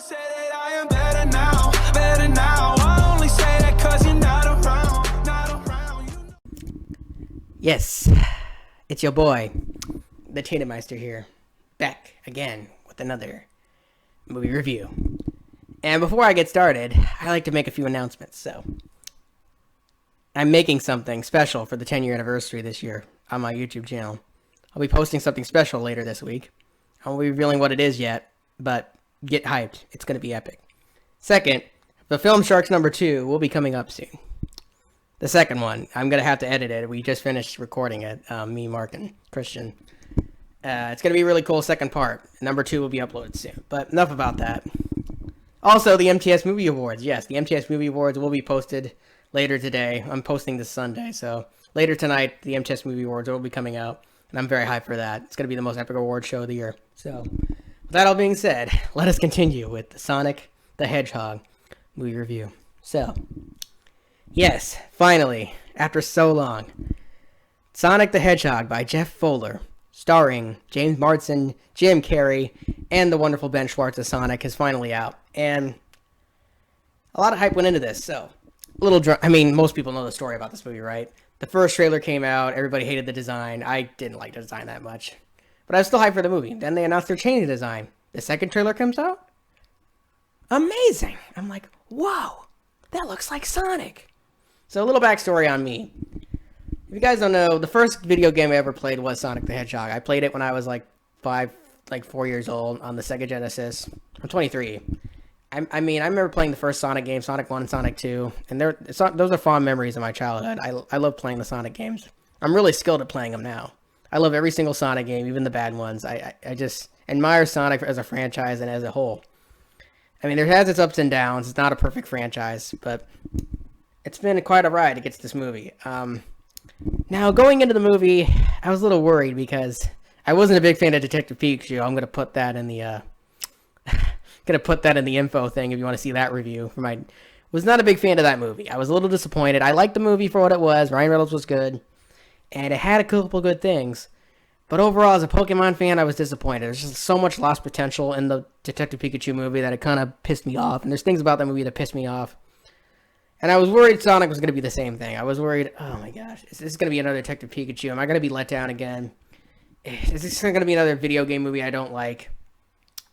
say that I am better now, better now. I only say that 'cause you're not around, not around. Yes, it's your boy, the Tatumeister here, back again with another movie review. And before I get started, I like to make a few announcements. So, I'm making something special for the 10-year anniversary this year on my YouTube channel. I'll be posting something special later this week. I won't be revealing what it is yet, but get hyped. It's going to be epic. Second, the film Sharks #2 will be coming up soon. The second one, I'm going to have to edit it. We just finished recording it, me, Mark, and Christian. It's going to be a really cool second part. #2 will be uploaded soon. But enough about that. Also, the MTS Movie Awards. Yes, the MTS Movie Awards will be posted later today. I'm posting this Sunday, so later tonight, the MTS Movie Awards will be coming out, and I'm very hyped for that. It's going to be the most epic award show of the year. So, with that all being said, let us continue with the Sonic the Hedgehog movie review. So, yes, finally, after so long, Sonic the Hedgehog by Jeff Fowler, starring James Marsden, Jim Carrey, and the wonderful Ben Schwartz as Sonic, is finally out. And a lot of hype went into this, so most people know the story about this movie, right? The first trailer came out, everybody hated the design. I didn't like the design that much, but I was still hyped for the movie. Then they announced they're changing the design. The second trailer comes out, amazing. I'm like, whoa, that looks like Sonic. So a little backstory on me. If you guys don't know, the first video game I ever played was Sonic the Hedgehog. I played it when I was like 4 years old on the Sega Genesis. I'm 23. I remember playing the first Sonic game, Sonic 1 and Sonic 2, and those are fond memories of my childhood. I love playing the Sonic games. I'm really skilled at playing them now. I love every single Sonic game, even the bad ones. I just admire Sonic as a franchise and as a whole. I mean, it has its ups and downs. It's not a perfect franchise, but it's been quite a ride to get to this movie. Now, going into the movie, I was a little worried because I wasn't a big fan of Detective Pikachu. I'm going to put that in the info thing if you want to see that review. Was not a big fan of that movie. I was a little disappointed. I liked the movie for what it was. Ryan Reynolds was good, and it had a couple good things. But overall, as a Pokemon fan, I was disappointed. There's just so much lost potential in the Detective Pikachu movie that it kind of pissed me off. And there's things about that movie that pissed me off. And I was worried Sonic was going to be the same thing. I was worried, oh my gosh, is this going to be another Detective Pikachu? Am I going to be let down again? Is this going to be another video game movie I don't like?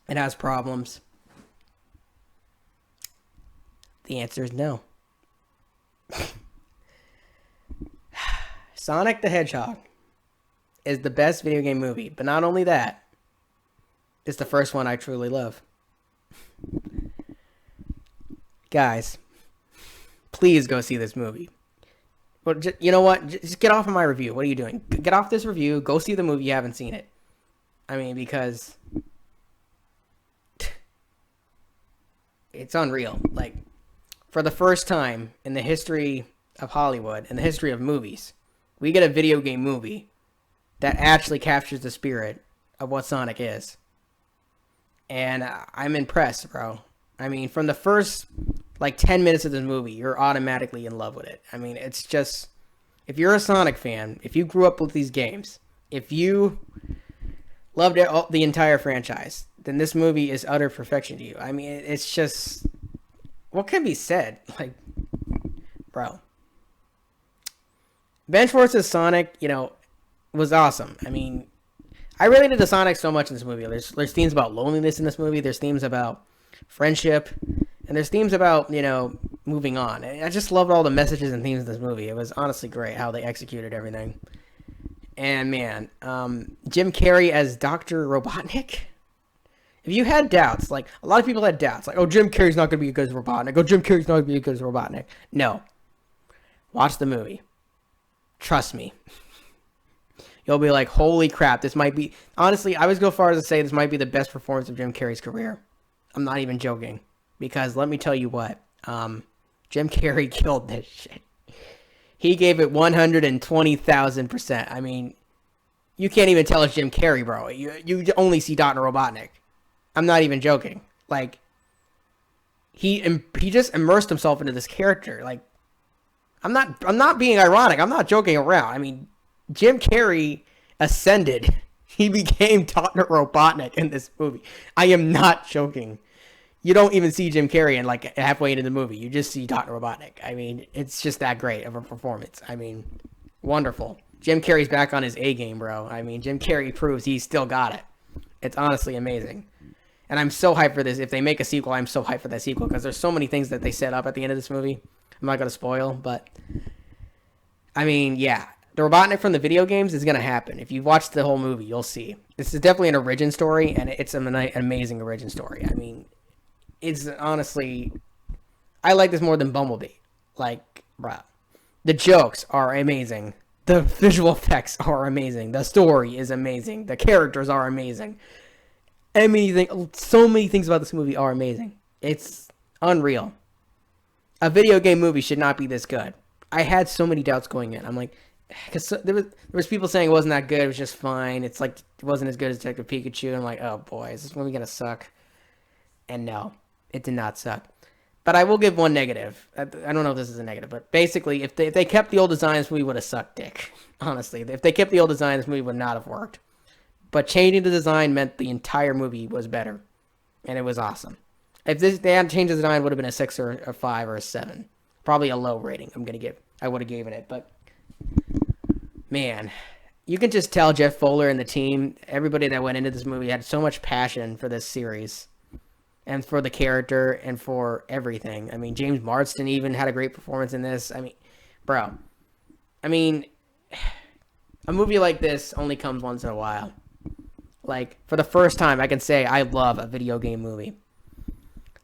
It has problems. The answer is no. Sonic the Hedgehog is the best video game movie, but not only that, it's the first one I truly love. Guys, please go see this movie. But you know what? Just get off of my review. What are you doing? Get off this review. Go see the movie. You haven't seen it. I mean, because it's unreal. Like, for the first time in the history of Hollywood, in the history of movies, we get a video game movie that actually captures the spirit of what Sonic is. And I'm impressed, bro. I mean, from the first 10 minutes of this movie, you're automatically in love with it. I mean, it's just, if you're a Sonic fan, if you grew up with these games, if you loved the entire franchise, then this movie is utter perfection to you. I mean, it's just, what can be said? Like, bro. Ben Schwartz's Sonic, was awesome. I mean, I related to Sonic so much in this movie. There's themes about loneliness in this movie. There's themes about friendship. And there's themes about, moving on. And I just loved all the messages and themes in this movie. It was honestly great how they executed everything. And man, Jim Carrey as Dr. Robotnik. If you had doubts, a lot of people had doubts, oh, Jim Carrey's not going to be as good as Robotnik. Oh, Jim Carrey's not going to be as good as Robotnik. No. Watch the movie. Trust me. You'll be like, holy crap, this might be... Honestly, I would go far as to say this might be the best performance of Jim Carrey's career. I'm not even joking. Because let me tell you what, Jim Carrey killed this shit. He gave it 120,000%. I mean, you can't even tell it's Jim Carrey, bro. You only see Dr. Robotnik. I'm not even joking. He just immersed himself into this character. I'm not being ironic. I'm not joking around. I mean, Jim Carrey ascended. He became Dr. Robotnik in this movie. I am not joking. You don't even see Jim Carrey in like halfway into the movie. You just see Dr. Robotnik. I mean, it's just that great of a performance. I mean, wonderful. Jim Carrey's back on his A game, bro. I mean, Jim Carrey proves he's still got it. It's honestly amazing. And I'm so hyped for this. If they make a sequel, I'm so hyped for that sequel because there's so many things that they set up at the end of this movie. I'm not going to spoil, but I mean, yeah. The Robotnik from the video games is going to happen. If you watch the whole movie, you'll see. This is definitely an origin story, and it's an amazing origin story. I mean, it's honestly, I like this more than Bumblebee. Like, bruh. The jokes are amazing. The visual effects are amazing. The story is amazing. The characters are amazing. So many things about this movie are amazing. It's unreal. A video game movie should not be this good. I had so many doubts going in. I'm like, because there was people saying it wasn't that good. It was just fine. It's like it wasn't as good as Detective Pikachu. I'm like, oh boy, is this movie gonna suck? And no, it did not suck. But I will give one negative. I don't know if this is a negative, but basically, if they kept the old design, this movie would have sucked dick. Honestly, if they kept the old design, this movie would not have worked. But changing the design meant the entire movie was better, and it was awesome. If they hadn't changed the design, it would have been a 6 or a 5 or a 7. Probably a low rating. I would have given it, but man, you can just tell Jeff Fowler and the team, everybody that went into this movie had so much passion for this series and for the character and for everything. I mean, James Marsden even had a great performance in this. I mean, bro, I mean, a movie like this only comes once in a while. Like, for the first time, I can say I love a video game movie.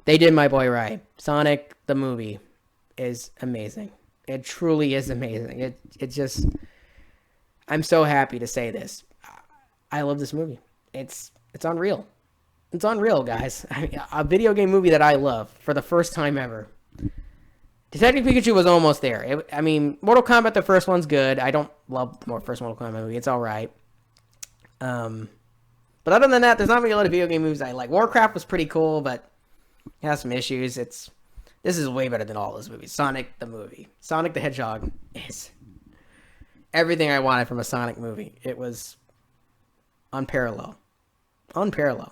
They did my boy right. Sonic, the movie, is amazing. It truly is amazing. It just... I'm so happy to say this. I love this movie. It's unreal. It's unreal, guys. I mean, a video game movie that I love for the first time ever. Detective Pikachu was almost there. I mean, Mortal Kombat, the first one's good. I don't love the first Mortal Kombat movie. It's all right. But other than that, there's not really a lot of video game movies I like. Warcraft was pretty cool, but it has some issues. This is way better than all those movies. Sonic the movie. Sonic the Hedgehog is everything I wanted from a Sonic movie. It was unparalleled. Unparalleled.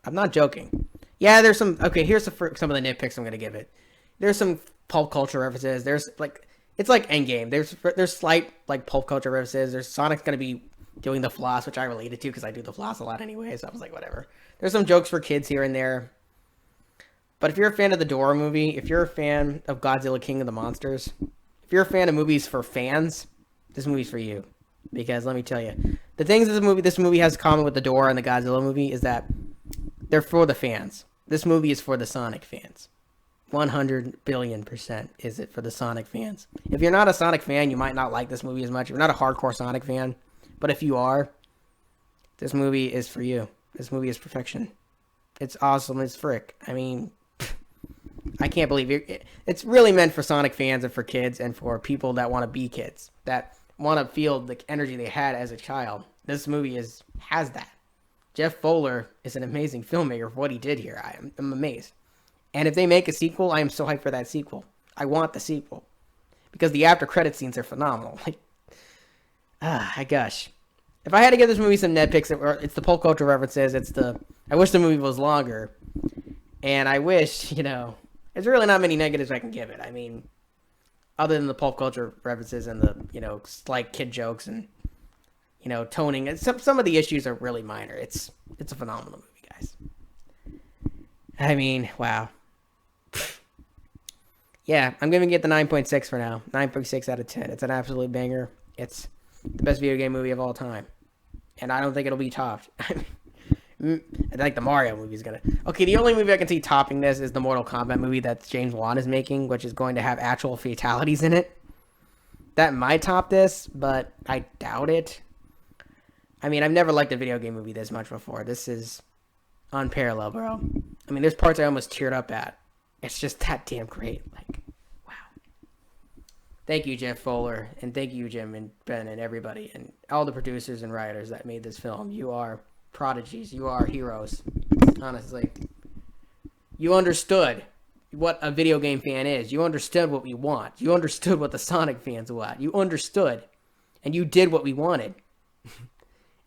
I'm not joking. Yeah, there's some... Okay, here's some of the nitpicks I'm going to give it. There's some pulp culture references. There's, like... It's like Endgame. There's slight, like, pulp culture references. There's Sonic's going to be doing the floss, which I related to because I do the floss a lot anyway, so I was like, whatever. There's some jokes for kids here and there. But if you're a fan of the Dora movie, if you're a fan of Godzilla King of the Monsters, if you're a fan of movies for fans, this movie's for you. Because let me tell you, the things this movie has in common with the Dora and the Godzilla movie is that they're for the fans. This movie is for the Sonic fans. 100 billion% is it for the Sonic fans. If you're not a Sonic fan, you might not like this movie as much. If you're not a hardcore Sonic fan, but if you are, this movie is for you. This movie is perfection. It's awesome as frick. I mean, I can't believe it. It's really meant for Sonic fans and for kids and for people that want to be kids, that want to feel the energy they had as a child. This movie has that. Jeff Fowler is an amazing filmmaker for what he did here. I'm amazed. And if they make a sequel, I am so hyped for that sequel. I want the sequel. Because the after credit scenes are phenomenal. Like, gosh. If I had to give this movie some nitpicks, it's the pulp culture references. I wish the movie was longer. And I wish, there's really not many negatives I can give it. I mean, other than the pulp culture references and the, slight kid jokes and, toning. Some of the issues are really minor. It's a phenomenal movie, guys. I mean, wow. Yeah, I'm giving it the 9.6 for now. 9.6 out of 10. It's an absolute banger. It's the best video game movie of all time. And I don't think it'll be topped. I think the Mario movie is going to... Okay, the only movie I can see topping this is the Mortal Kombat movie that James Wan is making, which is going to have actual fatalities in it. That might top this, but I doubt it. I mean, I've never liked a video game movie this much before. This is unparalleled, bro. I mean, there's parts I almost teared up at. It's just that damn great. Like, wow. Thank you, Jeff Fowler, and thank you, Jim and Ben and everybody, and all the producers and writers that made this film. You are prodigies. You are heroes. Honestly. You understood what a video game fan is. You understood what we want. You understood what the Sonic fans want. You understood. And you did what we wanted.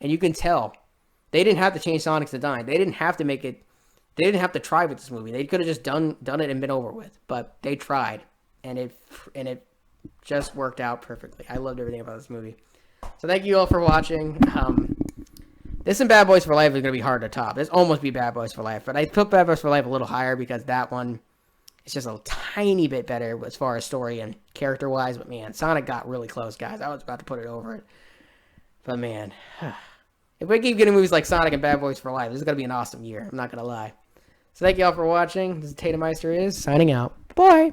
And you can tell. They didn't have to change Sonic's design. They didn't have to make it They didn't have to try with this movie. They could have just done it and been over with. But they tried, and it just worked out perfectly. I loved everything about this movie. So thank you all for watching. This and Bad Boys for Life is going to be hard to top. This almost be Bad Boys for Life, but I put Bad Boys for Life a little higher because that one is just a tiny bit better as far as story and character-wise. But, man, Sonic got really close, guys. I was about to put it over it. But, man, if we keep getting movies like Sonic and Bad Boys for Life, this is going to be an awesome year. I'm not going to lie. So thank you all for watching. This is Tatum Meister signing out. Bye.